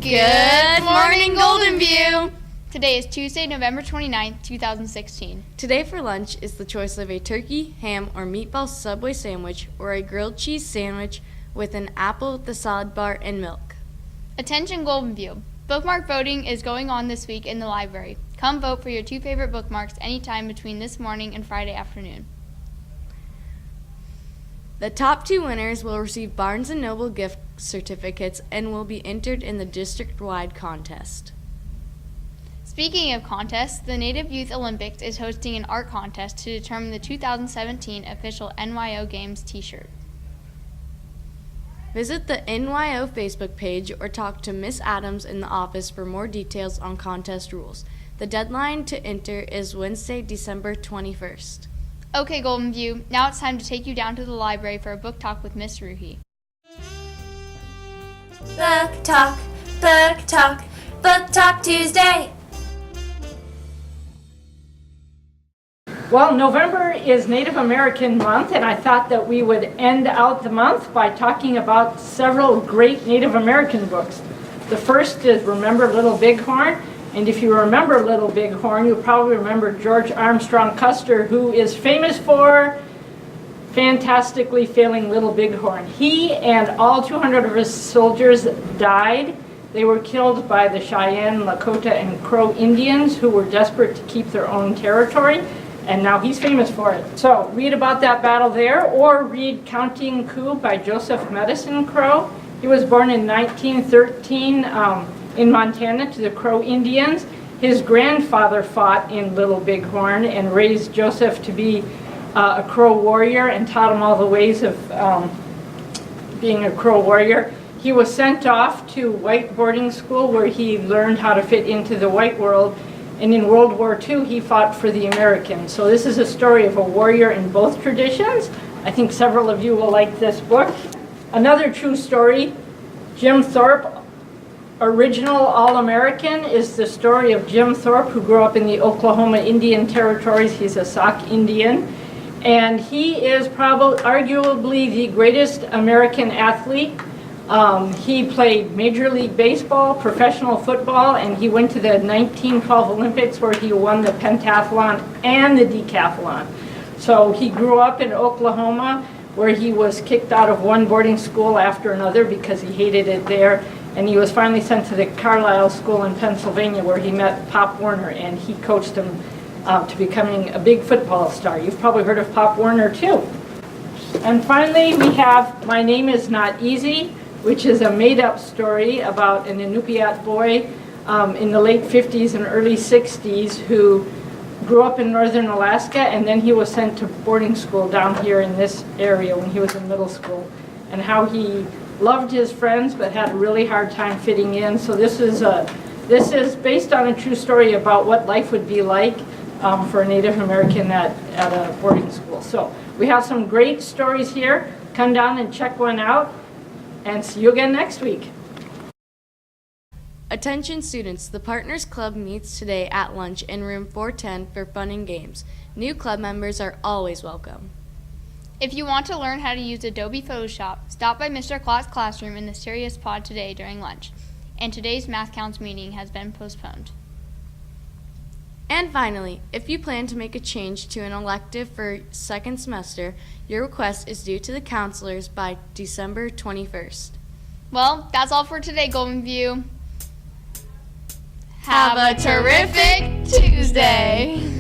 Good morning, Golden View! Today is Tuesday, November 29th, 2016. Today for lunch is the choice of a turkey, ham, or meatball Subway sandwich or a grilled cheese sandwich with an apple, the salad bar, and milk. Attention Golden View. Bookmark voting is going on this week in the library. Come vote for your two favorite bookmarks anytime between this morning and Friday afternoon. The top two winners will receive Barnes & Noble gift certificates and will be entered in the district-wide contest. Speaking of contests, the Native Youth Olympics is hosting an art contest to determine the 2017 official NYO Games t-shirt. Visit the NYO Facebook page or talk to Miss Adams in the office for more details on contest rules. The deadline to enter is Wednesday, December 21st. Okay, Golden View, now it's time to take you down to the library for a book talk with Miss Ruhi. Book talk, book talk, book talk Tuesday. Well, November is Native American month, and I thought that we would end out the month by talking about several great Native American books. The first is Remember Little Bighorn, and if you remember Little Bighorn, you probably remember George Armstrong Custer, who is famous for fantastically failing Little Bighorn. He and all 200 of his soldiers died. They were killed by the Cheyenne, Lakota, and Crow Indians who were desperate to keep their own territory. And now he's famous for it. So read about that battle there, or read Counting Coup by Joseph Medicine Crow. He was born in 1913 in Montana to the Crow Indians. His grandfather fought in Little Bighorn and raised Joseph to be a Crow warrior and taught him all the ways of being a Crow warrior. He was sent off to white boarding school where he learned how to fit into the white world. And in World War II, he fought for the Americans. So this is a story of a warrior in both traditions. I think several of you will like this book. Another true story, Jim Thorpe, original All-American, is the story of Jim Thorpe, who grew up in the Oklahoma Indian Territories. He's a Sauk Indian. And he is arguably the greatest American athlete. He played Major League Baseball, professional football, and he went to the 1912 Olympics where he won the pentathlon and the decathlon. So he grew up in Oklahoma where he was kicked out of one boarding school after another because he hated it there. And he was finally sent to the Carlisle School in Pennsylvania where he met Pop Warner, and he coached him to becoming a big football star. You've probably heard of Pop Warner too. And finally we have My Name Is Not Easy, which is a made-up story about an Inupiat boy in the late 50s and early 60s who grew up in northern Alaska, and then he was sent to boarding school down here in this area when he was in middle school, and how he loved his friends but had a really hard time fitting in. So this is based on a true story about what life would be like for a Native American at a boarding school. So we have some great stories here. Come down and check one out. And see you again next week. Attention students, the Partners Club meets today at lunch in room 410 for fun and games. New club members are always welcome. If you want to learn how to use Adobe Photoshop, stop by Mr. Klott's classroom in the Serious Pod today during lunch. And today's Math Counts meeting has been postponed. And finally, if you plan to make a change to an elective for second semester, your request is due to the counselors by December 21st. Well, that's all for today, Golden View. Have a terrific Tuesday!